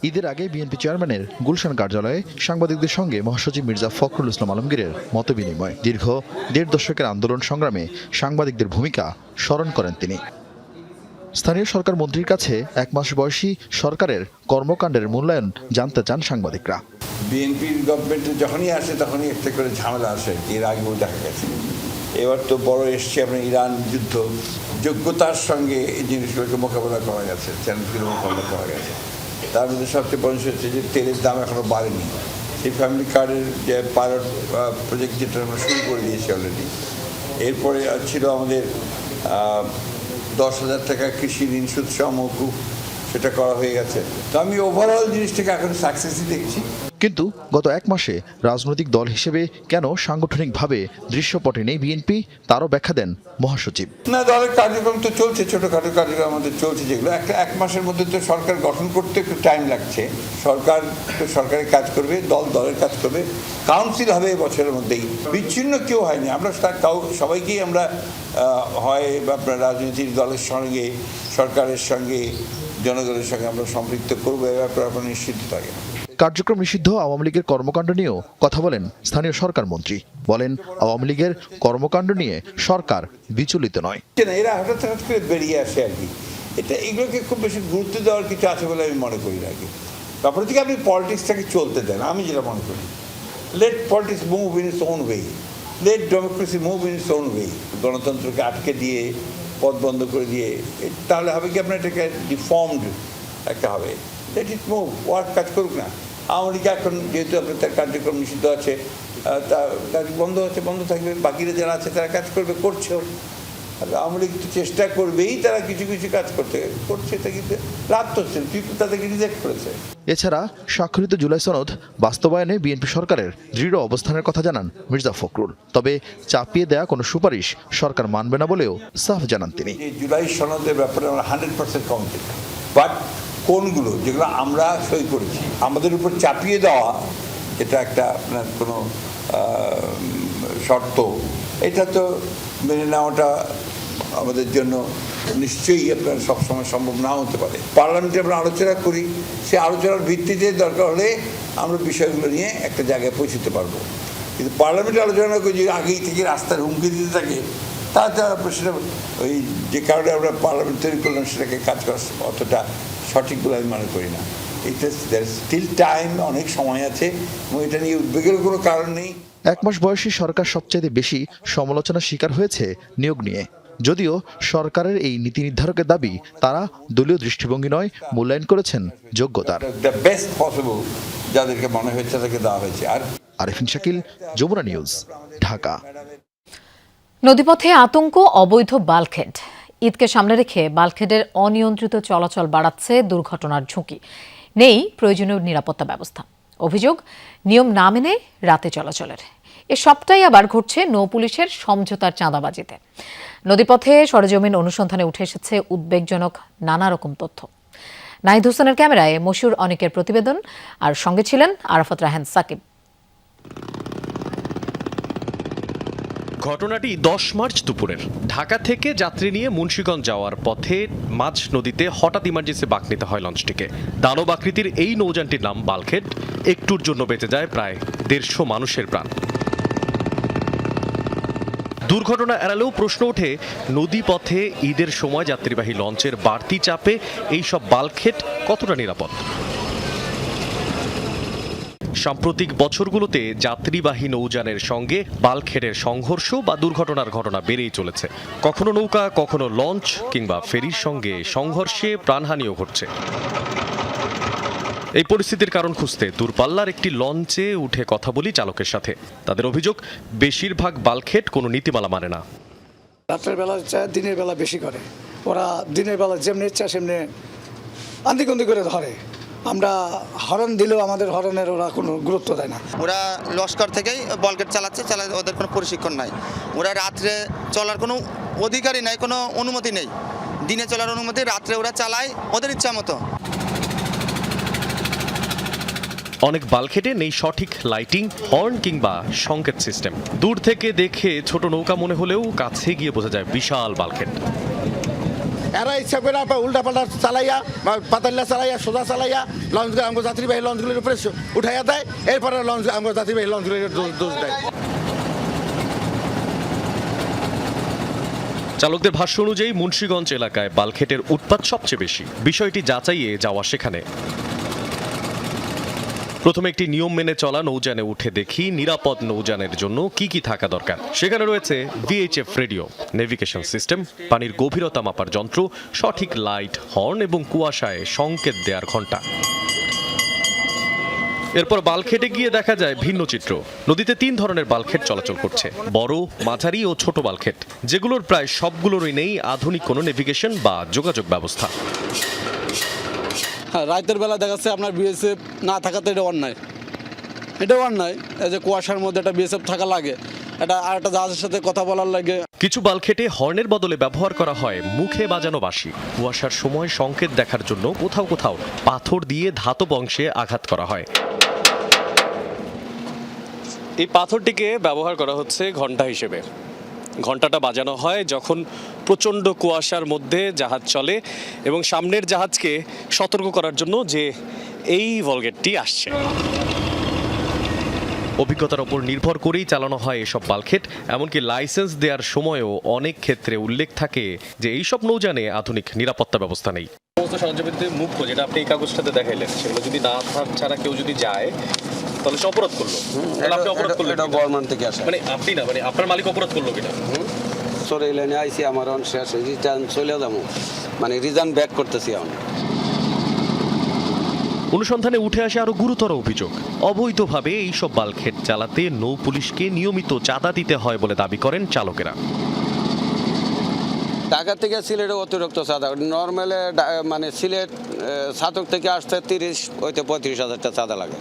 ঈদের আগে বিএনপি চেয়ারম্যানের গুলশান কার্যালয়ে সাংবাদিকদের সঙ্গে মহাসচিব মির্জা ফখরুল ইসলাম আলমগীরের মতবিনিময়। দীর্ঘ ১.৫ দশকের আন্দোলন সংগ্রামে সাংবাদিকদের ভূমিকা স্মরণ করেন তিনি। স্থানীয় সরকার মন্ত্রীর কাছে ১ মাস বয়সী সরকারের কর্মকাণ্ডের মূল্যায়ন জানতে চান সাংবাদিকরা। বিএনপির গভর্নমেন্টে যখনই আসে তখনই একটা করে ঝামেলা আসে, এর আগেও দেখা গেছে। এবার তো বড় এসছে আপনার ইরান যুদ্ধ, যোগ্যতার সঙ্গে এই জিনিসগুলোকে মোকাবেলা করা গেছে, চ্যালেঞ্জগুলো মোকাবেলা করা গেছে। তার মধ্যে সবচেয়ে বড় হচ্ছে যে তেলের দাম এখনো বাড়েনি। সেই ফ্যামিলি কার্ডের যে পাইলট প্রজেক্ট যেটা আমরা শুরু করে দিয়েছি অলরেডি। এরপরে ছিল আমাদের ১০,০০০ টাকা কৃষি ঋণ সুদ মওকুফ, সেটা করা হয়ে গেছে। তো আমি ওভারঅল জিনিসটাকে এখন সাকসেসই দেখছি। কিন্তু গত ১ মাসে রাজনৈতিক দল হিসেবে কেন সাংগঠনিকভাবে দৃশ্যপটে নেই বিএনপি, তারও ব্যাখ্যা দেন মহাসচিব। না, দলের কার্যক্রম তো চলছে, ছোটোখাটো কার্যক্রম আমাদের চলছে, যেগুলো এক মাসের মধ্যে তো সরকার গঠন করতে একটু টাইম লাগছে। সরকার তো সরকারের কাজ করবে, দল দলের কাজ করবে, কাউন্সিল হবে বছরের মধ্যেই। বিচ্ছিন্ন কেউ হয়নি, আমরা সবাইকেই আমরা হয় আপনার রাজনৈতিক দলের সঙ্গে, সরকারের সঙ্গে, জনগণের সঙ্গে আমরা সম্পৃক্ত করবো, এ ব্যাপারে আপনার নিশ্চিত থাকে। কার্যক্রম নিষিদ্ধ আওয়ামী লীগের কর্মকাণ্ড নিয়েও কথা বলেন স্থানীয় সরকার মন্ত্রী। বলেন, আওয়ামী লীগের কর্মকাণ্ড নিয়ে সরকার বিচলিত নয়। এরা হঠাৎ করে বেরিয়ে আসে আর কি, এগুলোকে খুব বেশি গুরুত্ব দেওয়ার কিছু আছে বলে আমি মনে করি না। তারপরে থেকে আপনি পলিটিক্সটাকে চলতে দেন, আমি যেটা মনে করি, let politics move in its own way, let democracy move in its own way. গণতন্ত্রকে আটকে দিয়ে, পথ বন্ধ করে দিয়ে, তাহলে হবে কি আপনার এটাকে ডিফর্মড একটা হবে। লেট ইট মুভ, ওয়ার্ক কাজ করুক না। আওয়ামী লীগ এখন যেহেতু আপনার তার কার্যক্রম নিষিদ্ধ আছে, কাজ বন্ধ হচ্ছে, বন্ধ থাকবে, বাকিরা যারা আছে তারা কাজ করবে, করছেও। আর আওয়ামী লীগ চেষ্টা করবেই তারা কিছু কিছু কাজ করছে, এটা কিন্তু লাভ হচ্ছে, পিপুল তাদেরকে রিজেক্ট করেছে। এছাড়া স্বাক্ষরিত জুলাই সনদ বাস্তবায়নে বিএনপি সরকারের দৃঢ় অবস্থানের কথা জানান মির্জা ফখরুল। তবে চাপিয়ে দেয়া কোনো সুপারিশ সরকার মানবে না বলেও সাফ জানান তিনি। জুলাই সনদের ব্যাপারে আমরা 100% কমিটেড, বাট কোনগুলো যেগুলো আমরা সই করেছি আমাদের উপর চাপিয়ে দেওয়া, এটা একটা আপনার কোনো শর্ত, এটা তো মেনে নেওয়াটা আমাদের জন্য নিশ্চয়ই আপনার সবসময় সম্ভব নাও হতে পারে। পার্লামেন্টে আমরা আলোচনা করি, সে আলোচনার ভিত্তিতে দরকার হলে আমরা বিষয়গুলো নিয়ে একটা জায়গায় পৌঁছতে পারবো। কিন্তু পার্লামেন্টে আলোচনা করে যদি আগেই থেকে রাস্তার হুমকি দিতে থাকে, তাতে সেটা ওই যে কারণে আমরা পার্লামেন্ট তৈরি করলাম সেটাকে কাজ করা অতটা সঠিক বলে আমি মনে করি না। এটা স্টিল টাইম, অনেক সময় আছে এবং এটা নিয়ে উদ্বেগের কোনো কারণ নেই। ১ মাস বয়সী সরকার সবচেয়ে বেশি সমালোচনার শিকার হয়েছে নিয়োগ নিয়ে। যদিও সরকারের এই নীতি নির্ধারকের দাবি, তারা দলীয় দৃষ্টিভঙ্গি নয়, মূল্যায়ন করেছেন যোগ্যতার। বেস্ট পসিবল যাদেরকে মনে হয়েছে তাদেরকে দেওয়া হয়েছে। আর আরিফিন শাকিল, যমুনা নিউজ, ঢাকা। নদীপথে আতঙ্ক, অবৈধ বাল্কহেড। ঈদকে সামনে রেখে বাল্কহেডের অনিয়ন্ত্রিত চলাচল বাড়াচ্ছে দুর্ঘটনার ঝুঁকি। নেই প্রয়োজনীয় নিরাপত্তা ব্যবস্থা। অভিযোগ, নিয়ম না মেনে রাতে চলাচলের। এ সবটাই আবার ঘটছে নৌ পুলিশের সমঝোতার চাঁদাবাজিতে। নদীপথে সরেজমিন অনুসন্ধানে উঠে এসেছে উদ্বেগজনক নানা রকম তথ্য। নাহিদ হোসেনের ক্যামেরায় মশিউর অনেকের প্রতিবেদন, আর সঙ্গে ছিলেন আরাফাত রাহান সাকিব। ঘটনাটি ১০ মার্চ দুপুরের। ঢাকা থেকে যাত্রী নিয়ে মুন্সিগঞ্জ যাওয়ার পথে মাঝ নদীতে হঠাৎ ইমার্জেন্সি বাঁক নিতে হয় লঞ্চটিকে। দানব আকৃতির এই নৌযানটির নাম বাল্কহেড। একটুর জন্য বেঁচে যায় প্রায় ১৫০ মানুষের প্রাণ। দুর্ঘটনা এড়ালেও প্রশ্ন ওঠে, নদী পথে ঈদের সময় যাত্রীবাহী লঞ্চের বাড়তি চাপে এইসব বাল্কহেড কতটা নিরাপদ? সাম্প্রতিক বছরগুলোতে যাত্রীবাহী নৌযানের সঙ্গে বাল্কহেডের সংঘর্ষ বা দুর্ঘটনার ঘটনা বেড়েই চলেছে। কখনো নৌকা, কখনো লঞ্চ কিংবা ফেরির সঙ্গে সংঘর্ষে প্রাণহানিও ঘটছে। এই পরিস্থিতির কারণ খুঁজতে দূরপাল্লার একটি লঞ্চে উঠে কথা বলি চালকের সাথে। তাদের অভিযোগ, বেশিরভাগ বাল্কহেড কোনো নীতিমালা মানে না। রাতের বেলা দিনের বেলা বেশি করে, ওরা দিনের বেলা যেমনি ইচ্ছা সেমনি আন্দিকন্দি করে ধরে, আমরা হরন দিলেও আমাদের হরনের ওরা কোনো গুরুত্ব দেয় না। ওরা লস্কর থেকেই বলগেট চালাচ্ছে, ওদের কোনো প্রশিক্ষণ নাই। ওরা রাত্রে চলার কোনো অধিকারই নাই, কোনো অনুমতি নেই। দিনে চলার অনুমতি, রাত্রে ওরা চালায় ওদের ইচ্ছা মতো। অনেক বালখেটে নেই সঠিক লাইটিং, হর্ন কিংবা সংকেত সিস্টেম। দূর থেকে দেখে ছোট নৌকা মনে হলেও কাছে গিয়ে বোঝা যায় বিশাল বালখেট। এরা ইচ্ছা করে উল্টা পাল্টা চালাইয়া, পাতাল্লা চালাইয়া, সোজা চালাইয়া লঞ্চগুলো আমাকে যাত্রীবাহী লঞ্চগুলির উপরে উঠাইয়া দেয়, এরপরে লঞ্চ আমাকে যাত্রীবাহী লঞ্চগুলির দোষ দেয়। চালকদের ভাষ্য অনুযায়ী মুন্সিগঞ্জ এলাকায় বালখেটের উৎপাত সবচেয়ে বেশি। বিষয়টি যাচাইয়ে যাওয়া সেখানে প্রথমে একটি নিয়ম মেনে চলা নৌযানে উঠে দেখি নিরাপদ নৌযানের জন্য কি কি থাকা দরকার। সেখানে রয়েছে VHF রেডিও, নেভিগেশন সিস্টেম, পানির গভীরতা মাপার যন্ত্র, সঠিক লাইট, হর্ন এবং কুয়াশায় সংকেত দেওয়ার ঘণ্টা। এরপর বালখেটে গিয়ে দেখা যায় ভিন্ন চিত্র। নদীতে 3 ধরনের বালখেট চলাচল করছে, বড়, মাঝারি ও ছোট বালখেট, যেগুলোর প্রায় সবগুলোরই নেই আধুনিক কোনো নেভিগেশন বা যোগাযোগ ব্যবস্থা। হ্যাঁ, রাতের বেলা দেখা যাচ্ছে আপনার BSF না থাকাতে এটা অন্যায়। এটাও অন্যায়, এই যে কুয়াশার মধ্যে একটা BSF থাকা লাগে, এটা আর একটা জাহাজের সাথে কথা বলার লাগে। কিছু বালখেটে হর্নের বদলে ব্যবহার করা হয় মুখে বাজানো বাঁশি। কুয়াশার সময় সংকেত দেখার জন্য কোথাও কোথাও পাথর দিয়ে ধাতব অংশে আঘাত করা হয়। এই পাথরটিকে ব্যবহার করা হচ্ছে ঘণ্টা হিসেবে। ঘণ্টাটা বাজানো হয় যখন প্রচণ্ড কুয়াশার মধ্যে জাহাজ চলে এবং সামনের জাহাজকে সতর্ক করার জন্য যে এই ভলগেটটি আসছে। অভিজ্ঞতার ওপর নির্ভর করেই চালানো হয় এসব বালখেট। এমনকি লাইসেন্স দেওয়ার সময়ও অনেক ক্ষেত্রে উল্লেখ থাকে যে এইসব নৌযানে আধুনিক নিরাপত্তা ব্যবস্থা নেই। সমস্ত সরঞ্জামের মুখ্য যেটা আপনি এই কাগজটাতে দেখাইলেন, সেগুলো যদি না ছাড়া কেউ যদি যায় তাহলে সে অপরাধ করলো। আপনি অপরাধ করলেন, এটা গভর্নমেন্ট থেকে আসে। মানে আপনি না, মানে আপনার মালিক অপরাধ করলো কিনা? সরে লাইনে আইসি, আমার অন শেষ, রিটার্ন চলে যাবো, মানে রিটার্ন ব্যাক করতেছি আমি। অনুসন্ধানে উঠে আসে আরো গুরুতর অভিযোগ। অবৈধভাবে এইসব বালখেট চালাতে নৌ পুলিশকে নিয়মিত চাঁদা দিতে হয় বলে দাবি করেন চালকেরা। ঢাকা থেকে সিলেটে অতিরিক্ত চাঁদা, নর্মালে মানে সিলেট ছাতক থেকে আসতে 30 হইতে 35,000 টাকা চাঁদা লাগে।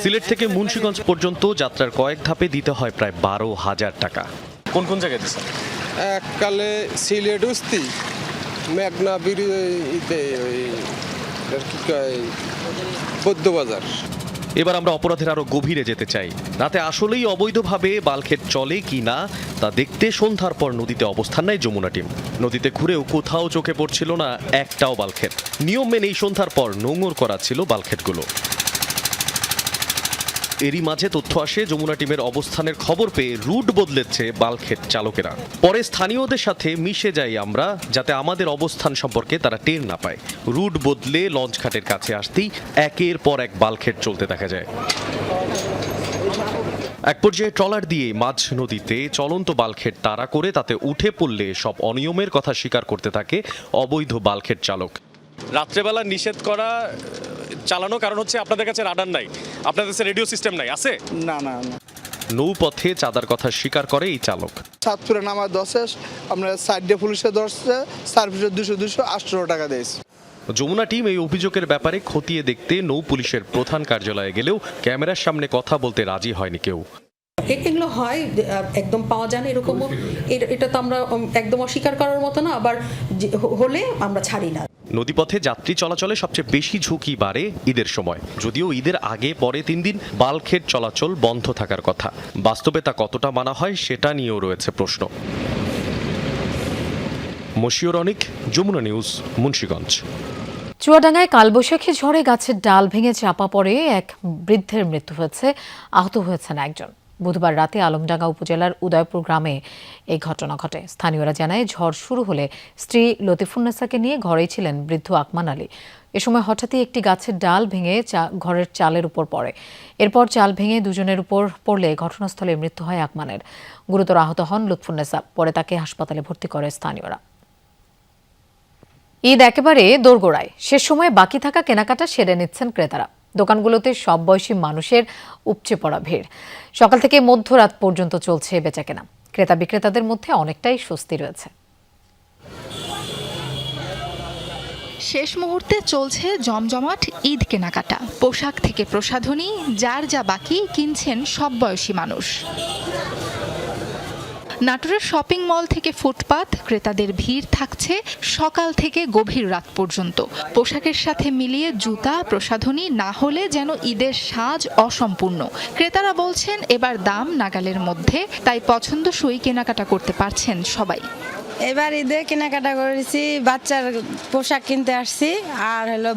সিলেট থেকে মুন্সিগঞ্জ পর্যন্ত যাত্রার কয়েক ধাপে দিতে হয় প্রায় 12,000 টাকা। কোন কোন জায়গায় দিচ্ছেন? এককালে সিলেট উস্তি, মেঘনা বৌদ্ধবাজার। এবার আমরা অপরাধের আরো গভীরে যেতে চাই। রাতে আসলেই অবৈধভাবে বালখেট চলে কি না তা দেখতে সন্ধ্যার পর নদীতে অবস্থান নেয় যমুনা টিম। নদীতে ঘুরেও কোথাও চোখে পড়ছিল না একটাও বালখেট। নিয়ম মেনেই সন্ধ্যার পর নোঙর করা ছিল বালখেটগুলো। এরই মাঝে তথ্য আসে যমুনা টিমের অবস্থানের খবর পেয়ে রুট বদলেছে বালখেট চালকেরা। পরে স্থানীয়দের সাথে মিশে যাই আমরা, যাতে আমাদের অবস্থান সম্পর্কে তারা টের না পায়। রুট বদলে লঞ্চ ঘাটের কাছে আসতেই একের পর এক বালখেট চলতে দেখা যায়। এক পর্যায়ে ট্রলার দিয়ে মাঝ নদীতে চলন্ত বালখেট তাড়া করে তাতে উঠে পড়লে সব অনিয়মের কথা স্বীকার করতে থাকে অবৈধ বালখেট চালক। রাত্রেবেলা নিষেধ করা চালানো কারণ হচ্ছে আপনাদের কাছে রাডার নাই, আপনাদের কাছে রেডিও সিস্টেম নাই, আছে? না না না। নৌপথে চাঁদার কথা স্বীকার করে এই চালক। সাতপুরে নামার 10 আমরা সাইডে পুলিশে ধরছে, সার্ভিসে 200 টাকা দিয়েছি। যমুনা টিম এই অভিযোগের ব্যাপারে খতিয়ে দেখতে নৌ পুলিশের প্রধান কার্যালয়ে গেলেও ক্যামেরার সামনে কথা বলতে রাজি হয়নি কেউ। এগুলো হয় একদম পাওয়া যায় না, এরকমও। এটা তো আমরা একদম অস্বীকার করার মতো না, আবার হলে আমরা ছাড়ি না। নদীপথে যাত্রী চলাচলে সবচেয়ে বেশি ঝুঁকি বাড়ে ঈদের সময়। যদিও ঈদের আগে পরে 3 দিন বালখেট চলাচল বন্ধ থাকার কথা। বাস্তবে তা কতটা মানা হয় সেটা নিয়েও রয়েছে প্রশ্ন। মশিউর অনিক, যমুনা নিউজ, মুন্সিগঞ্জ। চুয়াডাঙ্গায় কালবৈশাখী ঝড়ে গাছের ডাল ভেঙে চাপা পড়ে এক বৃদ্ধের মৃত্যু হয়েছে, আহত হয়েছেন একজন। বুধবার রাতে আলমডাঙ্গা উপজেলার উদয়পুর গ্রামে এই ঘটনা ঘটে। স্থানীয়রা জানায় ঝড় শুরু হলে স্ত্রী লতিফুন্নেসাকে নিয়ে ঘরেই ছিলেন বৃদ্ধ আকমান আলী। এ সময় হঠাৎই একটি গাছের ডাল ভেঙে ঘরের চালের উপর পড়ে। এরপর চাল ভেঙে দুজনের উপর পড়লে ঘটনাস্থলে মৃত্যু হয় আকমানের। গুরুতর আহত হন লুৎফুন্নেসা। পরে তাকে হাসপাতালে ভর্তি করে স্থানীয়রা। ঈদ একেবারে দোরগোড়ায়। শেষ সময়ে বাকি থাকা কেনাকাটা সেরে নিচ্ছেন ক্রেতারা। দোকানগুলোতে সব বয়সী মানুষের উপচে পড়া ভিড়। সকাল থেকে মধ্যরাত পর্যন্ত চলছে বেচাকেনা। ক্রেতা বিক্রেতাদের মধ্যে অনেকটাই স্বস্তি রয়েছে। শেষ মুহূর্তে চলছে জমজমাট ঈদ কেনাকাটা। পোশাক থেকে প্রসাধনী, যার যা বাকি কিনছেন সব বয়সী মানুষ। নাটোরের শপিং মল থেকে ফুটপাত, ক্রেতাদের ভিড় থাকছে সকাল থেকে গভীর রাত পর্যন্ত। পোশাকের সাথে মিলিয়ে জুতা, প্রসাধনী না হলে যেন ঈদের সাজ অসম্পূর্ণ। ক্রেতারা বলছেন এবার দাম নাগালের মধ্যে, তাই পছন্দসই কেনাকাটা করতে পারছেন সবাই। এবার ঈদে কেনাকাটা করেছি, বাচ্চার পোশাক কিনতে আসছি, আর হলো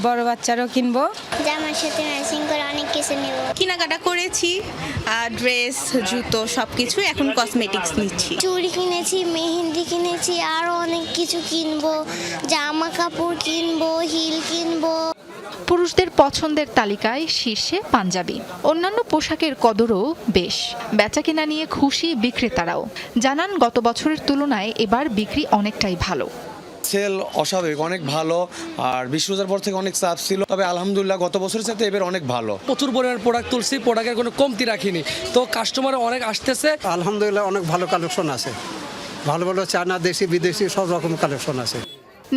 বড় বাচ্চারও কিনবো। জামার সাথে ম্যাচিং করে অনেক কিছু নেব। কেনাকাটা করেছি, ড্রেস, জুতো সবকিছু, এখন কসমেটিক্স নিচ্ছি। চুড়ি কিনেছি, মেহেন্দি কিনেছি, আরো অনেক কিছু কিনবো। জামা কাপড় কিনবো, হিল কিনবো। পুরুষদের পছন্দের তালিকায় শীর্ষে পাঞ্জাবি। অন্যান্য পোশাকের কদরও বেশ। বেচাকেনা নিয়ে খুশি বিক্রেতারাও। জানান গত বছরের তুলনায় এবার বিক্রি অনেকটাই ভালো। সেল অস্বাভাবিক অনেক ভালো, আর বিশ্ব রোজার পর থেকে অনেক চাপ ছিল, তবে আলহামদুলিল্লাহ গত বছরের সাথে এবার অনেক ভালো। প্রচুর পরিমাণ প্রোডাক্ট তুলছি, প্রোডাক্টের কোনো কমতি রাখিনি, তো কাস্টমার অনেক আসতেছে। আলহামদুলিল্লাহ অনেক ভালো কালেকশন আছে, ভালো ভালো চায়না, দেশি বিদেশি সব রকম কালেকশন আছে।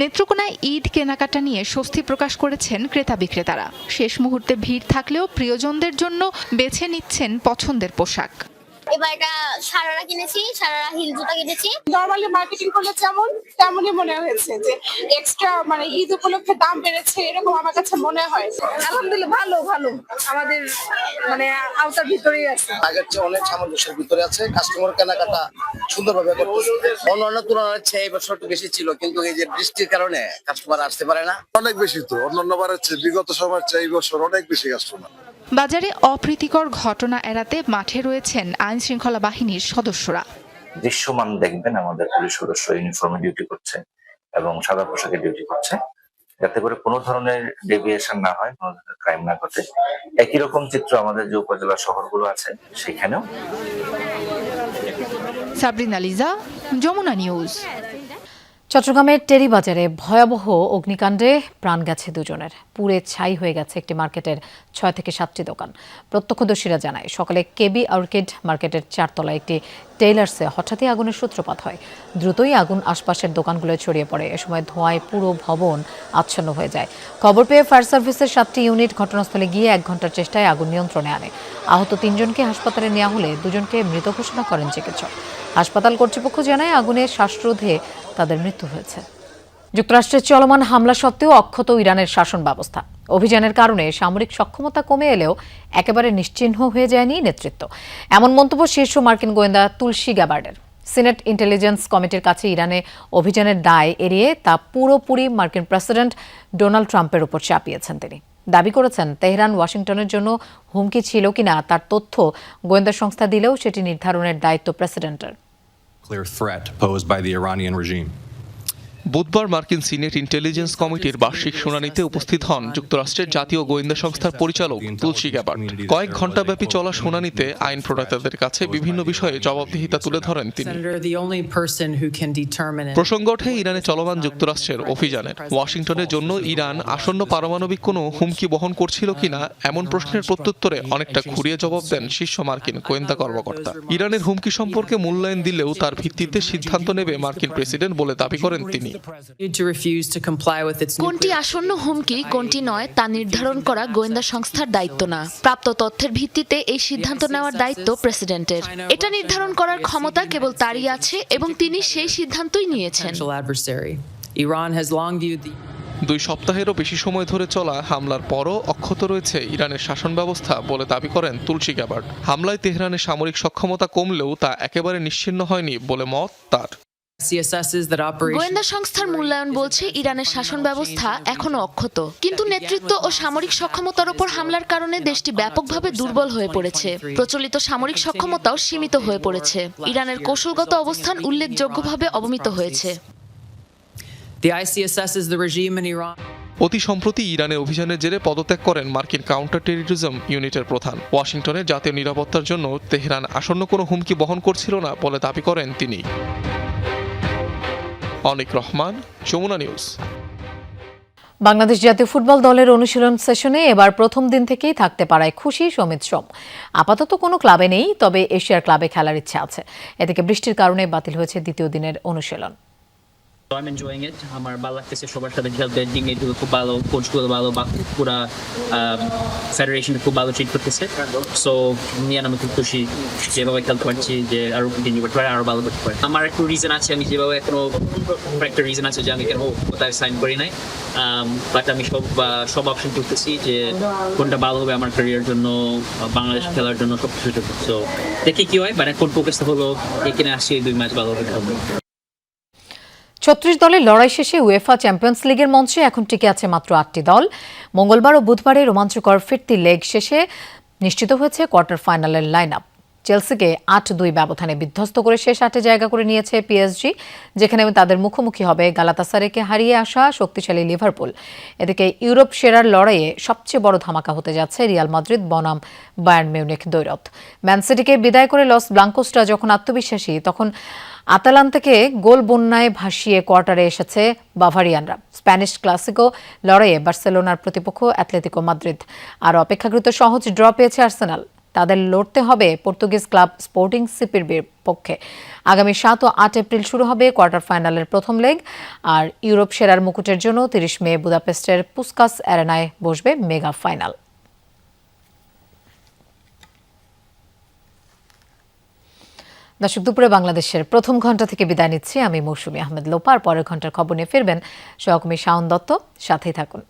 নেত্রকোনায় ঈদ কেনাকাটা নিয়ে স্বস্তি প্রকাশ করেছেন ক্রেতা বিক্রেতারা। শেষ মুহূর্তে ভিড় থাকলেও প্রিয়জনদের জন্য বেছে নিচ্ছেন পছন্দের পোশাক। এবার এটা সারারা কিনেছি, সারারা হিল জুতা কিনেছি। নরমালি মার্কেটিং করলে যেমন তেমনই মনে হয়েছে যে এক্সট্রা মানে ঈদ উপলক্ষে দাম বেড়েছে, এরকম আমার কাছে মনে হয়। আলহামদুলিল্লাহ ভালো ভালো, আমাদের মানে আওতার ভিতরেই আছে। আগের চেয়ে অনেক সামঞ্জস্যের ভিতরে আছে, কাস্টমার কেনাকাটা সুন্দরভাবে করতেছে। অন্যান্য তুলনায় চেয়ে এই বছর একটু বেশি ছিল, কিন্তু এই যে বৃষ্টির কারণে কাস্টমার আসতে পারে না। অনেক বেশি তো, অন্যান্য বারের চেয়ে বিগত সময়ের চেয়ে এই বছর অনেক বেশি কাস্টমার। বাজারে অপ্রীতিকর ঘটনা এড়াতে মাঠে রয়েছেন আইন শৃঙ্খলা বাহিনীর সদস্যরা। দৃশ্যমান দেখবেন আমাদের পুলিশ সদস্য ইউনিফর্মে ডিউটি করছে এবং সাদা পোশাকে ডিউটি করছে, যাতে করে কোনো ধরনের ডেভিয়েশন না হয়, কোনো ধরনের ক্রাইম না ঘটে। একই রকম চিত্র আমাদের যে উপজেলা শহরগুলো আছে সেখানেও। সাবরিনা লিজা, যমুনা নিউজ। চট্টগ্রামের টেরি বাজারে ভয়াবহ অগ্নিকাণ্ডে প্রাণ গেছে দুজনের। পুড়ে ছাই হয়ে গেছে একটি মার্কেটের 6 থেকে 7টি দোকান। প্রত্যক্ষদর্শীরা জানায় সকালে কেবি অর্কিড মার্কেটের 4 তলায় একটি টেইলার্সে হঠাৎই আগুনের সূত্রপাত হয়। দ্রুতই আগুন আশপাশের দোকানগুলোয় ছড়িয়ে পড়ে। এ সময় ধোঁয়ায় পুরো ভবন আচ্ছন্ন হয়ে যায়। খবর পেয়ে ফায়ার সার্ভিসের 7টি ইউনিট ঘটনাস্থলে গিয়ে 1 ঘন্টার চেষ্টায় আগুন নিয়ন্ত্রণে আনে। আহত 3 জনকে হাসপাতালে নেওয়া হলে 2 জনকে মৃত ঘোষণা করেন চিকিৎসক। হাসপাতাল কর্তৃপক্ষ জানায় আগুনে শ্বাসরোধে তাদের মৃত্যু হয়েছে। যুক্তরাষ্ট্রের চলমান হামলা সত্ত্বেও অক্ষত ইরানের শাসন ব্যবস্থা। অভিযানের কারণে সামরিক সক্ষমতা কমে এলেও একেবারে নিশ্চিহ্ন হয়ে যায়নি নেতৃত্ব। এমন মন্তব্য শীর্ষ মার্কিন গোয়েন্দা তুলসী গ্যাবার্ডের। সিনেট ইন্টেলিজেন্স কমিটির কাছে ইরানে অভিযানের দায় এড়িয়ে তা পুরোপুরি মার্কিন প্রেসিডেন্ট ডোনাল্ড ট্রাম্পের উপর চাপিয়েছেন তিনি। দাবি করেছেন তেহরান ওয়াশিংটনের জন্য হুমকি ছিল কিনা তার তথ্য গোয়েন্দা সংস্থা দিলেও সেটি নির্ধারণের দায়িত্ব প্রেসিডেন্টের। Clear threat posed by the Iranian regime. বুধবার মার্কিন সিনেট ইন্টেলিজেন্স কমিটির বার্ষিক শুনানিতে উপস্থিত হন যুক্তরাষ্ট্রের জাতীয় গোয়েন্দা সংস্থার পরিচালক তুলসী গ্যাবার্ড। কয়েক ঘণ্টাব্যাপী চলা শুনানিতে আইন প্রণেতাদের কাছে বিভিন্ন বিষয়ে জবাবদিহিতা তুলে ধরেন তিনি। প্রসঙ্গ ওঠে ইরানে চলমান যুক্তরাষ্ট্রের অভিযানের। ওয়াশিংটনের জন্য ইরান আসন্ন পারমাণবিক কোনো হুমকি বহন করছিল কিনা এমন প্রশ্নের প্রত্যুত্তরে অনেকটা ঘুরিয়ে জবাব দেন শীর্ষ মার্কিন গোয়েন্দা কর্মকর্তা। ইরানের হুমকি সম্পর্কে মূল্যায়ন দিলেও তার ভিত্তিতে সিদ্ধান্ত নেবে মার্কিন প্রেসিডেন্ট বলে দাবি করেন তিনি। কোনটি আসন্ন হুমকি, কোনটি নয় তা নির্ধারণ করা গোয়েন্দা সংস্থার দায়িত্ব না। প্রাপ্ত তথ্যের ভিত্তিতে এই সিদ্ধান্ত নেওয়ার দায়িত্ব প্রেসিডেন্টের। এটা নির্ধারণ করার ক্ষমতা কেবল তারই আছে এবং তিনি সেই সিদ্ধান্তই নিয়েছেন। 2 সপ্তাহেরও বেশি সময় ধরে চলা হামলার পরও অক্ষত রয়েছে ইরানের শাসন ব্যবস্থা বলে দাবি করেন তুলসী গ্যাবার্ড। হামলায় তেহরানের সামরিক সক্ষমতা কমলেও তা একেবারে নিশ্চিহ্ন হয়নি বলে মত তার। গোয়েন্দা সংস্থার মূল্যায়ন বলছে ইরানের শাসন ব্যবস্থা এখনো অক্ষত, কিন্তু নেতৃত্ব ও সামরিক সক্ষমতার উপর হামলার কারণে দেশটি ব্যাপকভাবে দুর্বল হয়ে পড়েছে। প্রচলিত সামরিক সক্ষমতাও সীমিত হয়ে পড়েছে। ইরানের কৌশলগত অবস্থান উল্লেখযোগ্যভাবে অবমিত হয়েছে। অতি সম্প্রতি ইরানের অভিযানের জেরে পদত্যাগ করেন মার্কিন কাউন্টার টেররিজম ইউনিটের প্রধান। ওয়াশিংটনের জাতীয় নিরাপত্তার জন্য তেহরান আসন্ন কোনো হুমকি বহন করছিল না বলে দাবি করেন তিনি। অনিক রহমান, যমুনা নিউজ। বাংলাদেশ জাতীয় ফুটবল দলের অনুশীলন সেশনে এবার প্রথম দিন থেকেই থাকতে পারায় খুশি সমিত সোম। আপাতত কোনো ক্লাবে নেই, তবে এশিয়ার ক্লাবে খেলার ইচ্ছা আছে। এদিকে বৃষ্টির কারণে বাতিল হয়েছে দ্বিতীয় দিনের অনুশীলন। I am enjoying it. আমার ভালো লাগতেছে সবার সাথে খেলতে, টিমমেট খুব ভালো, কোচগুলো ভালো, বা পুরা ফেডারেশন খুব ভালো ট্রিট করতেছে। সো নিয়ে আমি খুব খুশি যেভাবে খেলতে পারছি, যে আরো কন্টিনিউ করতে পারে, আরো ভালো করতে পারে। আমার একটু রিজন আছে, আমি যেভাবে এখনো একটা রিজন আছে যে আমি কেন কোথায় সাইন করি নাই, বাট আমি সব অপশন করতেছি যে কোনটা ভালো হবে আমার ক্যারিয়ার জন্য, বাংলাদেশ খেলার জন্য, সব কিছুর জন্য। সো দেখি কি হয়, মানে কোন ফোকাসটা হলো এখানে আসি 2 ম্যাচ ভালোভাবে খেলবো। 36 দলের লড়াই শেষে উয়েফা চ্যাম্পিয়ন্স লিগের মঞ্চে এখন টিকে আছে মাত্র 8টি দল। মঙ্গলবার ও বুধবারে রোমাঞ্চকর ফিরতি লেগ শেষে নিশ্চিত হয়েছে কোয়ার্টার ফাইনালের লাইন আপ। চেলসিকে 8-2 ব্যবধানে বিধ্বস্ত করে শেষ 8-এ জায়গা করে নিয়েছে পিএসজি, যেখানে তাদের মুখোমুখি হবে গালাতাসারেকে হারিয়ে আসা শক্তিশালী লিভারপুল। এদিকে ইউরোপ সেরার লড়াইয়ে সবচেয়ে বড় ধামাকা হতে যাচ্ছে রিয়াল মাদ্রিদ বনাম বায়ার্ন মিউনিখ দ্বৈরথ। ম্যান সিটিকে বিদায় করে লস ব্লাঙ্কোসরা যখন আত্মবিশ্বাসী, তখন আতালান্তাকে গোল বন্যায় ভাসিয়ে কোয়ার্টারে এসেছে বাভারিয়ানরা। স্প্যানিশ ক্লাসিকো লড়াইয়ে বার্সেলোনার প্রতিপক্ষ অ্যাটলেটিকো মাদ্রিদ। আর অপেক্ষাকৃত সহজ ড্র পেয়েছে আর্সেনাল। তাদের লড়তে হবে পর্তুগিজ ক্লাব স্পোর্টিং সিপির পক্ষে। আগামী 7 ও 8 এপ্রিল শুরু হবে কোয়ার্টার ফাইনালের প্রথম লেগ। আর ইউরোপ সেরার মুকুটের জন্য 30 মে বুদাপেস্টের পুস্কাস অ্যারেনায় বসবে মেগা ফাইনাল। দর্শক, দুপুরে বাংলাদেশের প্রথম ঘন্টা থেকে বিদায় নিচ্ছি আমি মৌসুমী আহমেদ লোপা। আর পরের ঘন্টার খবর নিয়ে ফিরবেন সহকর্মী শাওন দত্ত। সাথেই থাকুন।